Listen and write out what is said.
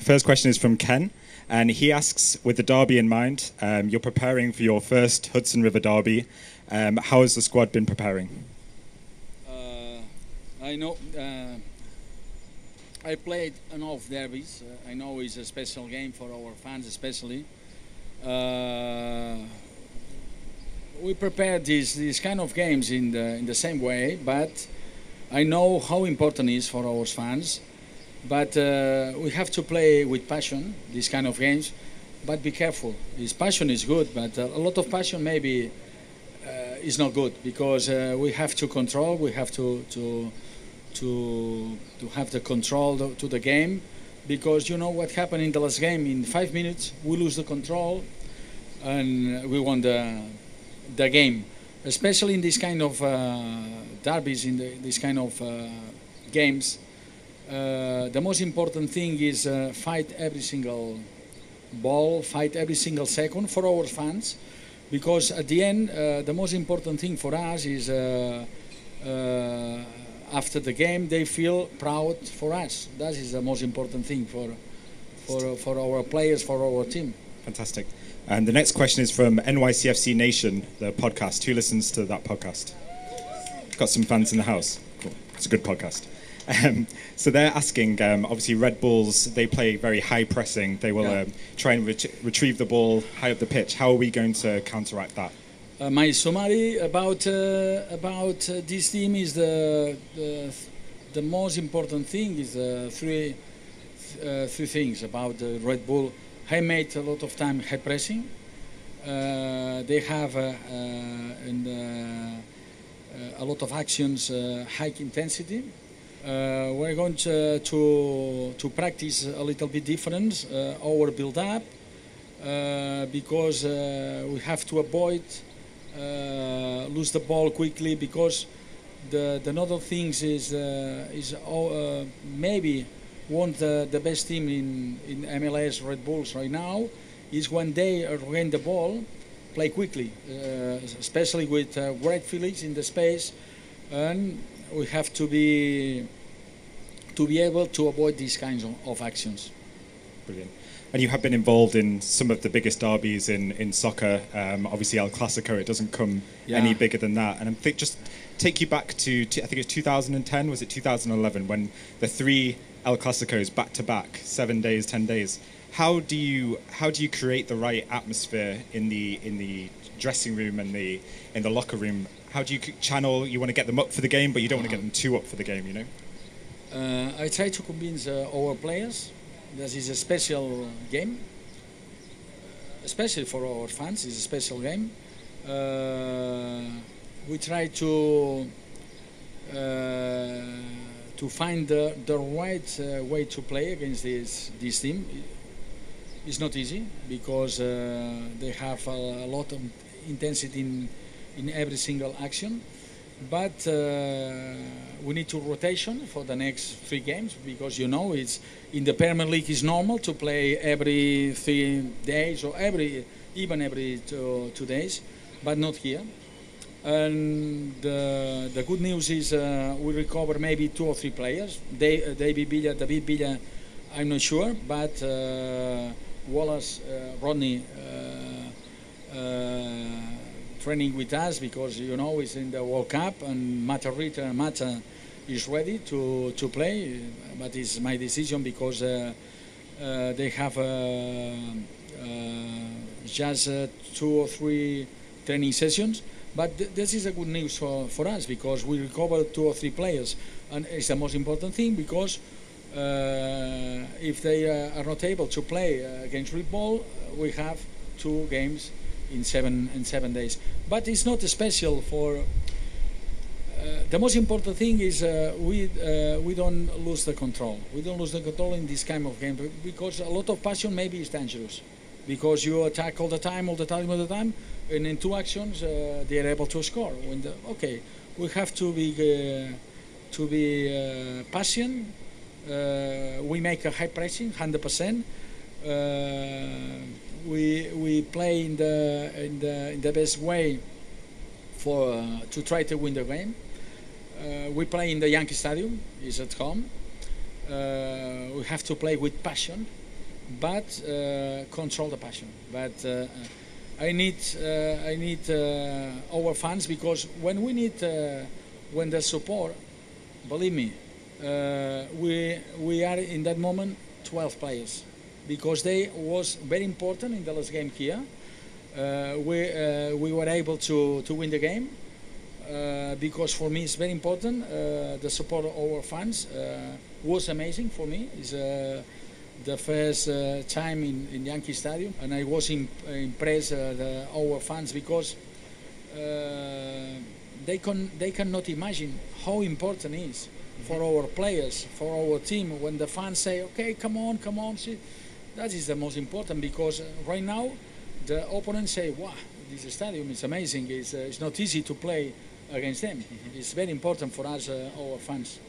First question is from Ken, and he asks, with the derby in mind, you're preparing for your first Hudson River Derby. How has the squad been preparing? I know I played enough derbies. I know it's a special game for our fans, especially. We prepare these kind of games in the same way, but I know how important it is for our fans. But we have to play with passion, these kind of games, but be careful. This passion is good, but a lot of passion maybe is not good, because we have to control, we have to have the control to the game, because you know what happened in the last game. In 5 minutes, we lose the control, and we won the game. Especially in this kind of derbies, in this kind of games. The most important thing is fight every single ball, fight every single second for our fans, because at the end, the most important thing for us is after the game they feel proud for us. That is the most important thing for our players, for our team. Fantastic. And the next question is from NYCFC Nation, the podcast. Who listens to that podcast? Got some fans in the house. Cool. It's a good podcast. So they're asking, obviously Red Bulls, they play very high pressing. They will try and retrieve the ball high up the pitch. How are we going to counteract that? My summary about this team is the most important thing is three things about the Red Bull. I made a lot of time high pressing. They have a lot of actions, high intensity. We're going to practice a little bit different our build-up, because we have to avoid lose the ball quickly, because the other things is maybe want the best team in MLS Red Bulls right now is when they regain the ball, play quickly, especially with great Felix in the space, and we have to be able to avoid these kinds of actions. Brilliant. And you have been involved in some of the biggest derbies in soccer. Obviously, El Clasico, it doesn't come any bigger than that. And I think just take you back to I think it was 2010, was it 2011, when the three El Clasicos back to back, 7 days, 10 days. How do you create the right atmosphere in the dressing room and in the locker room? How do you channel? You want to get them up for the game, but you don't want to get them too up for the game, you know? I try to convince our players that is a special game, especially for our fans. It's a special game. We try to find the right way to play against this team. It's not easy, because they have a lot of intensity in every single action, but we need to rotation for the next 3 games, because you know it's in the Premier League is normal to play every 3 days or even every 2 days, but not here. And the good news is we recover maybe 2 or 3 players. David Villa, I'm not sure, but Wallace, Rodney. Training with us, because you know he's in the World Cup, and Mata is ready to play, but it's my decision, because they have just 2 or 3 training sessions. But this is a good news for us, because we recovered 2 or 3 players, and it's the most important thing, because if they are not able to play against Red Bull, we have 2 games in 7 days. But it's not special for. The most important thing is we don't lose the control. We don't lose the control in this kind of game, because a lot of passion maybe is dangerous, because you attack all the time, and in 2 actions they are able to score. We have to be patient. We make a high pressing, 100%. We play in the best way to try to win the game. We play in the Yankee Stadium. It's at home. We have to play with passion, but control the passion. But I need our fans, because when we need when the support, believe me, we are in that moment 12 players, because they was very important in the last game here. We were able to win the game, because for me it's very important. The support of our fans was amazing for me. It's the first time in Yankee Stadium, and I was impressed our fans, because they cannot imagine how important it is for our players, for our team, when the fans say, okay, come on, see. That is the most important, because right now the opponents say, wow, this stadium is amazing. It's not easy to play against them. It's very important for us, our fans.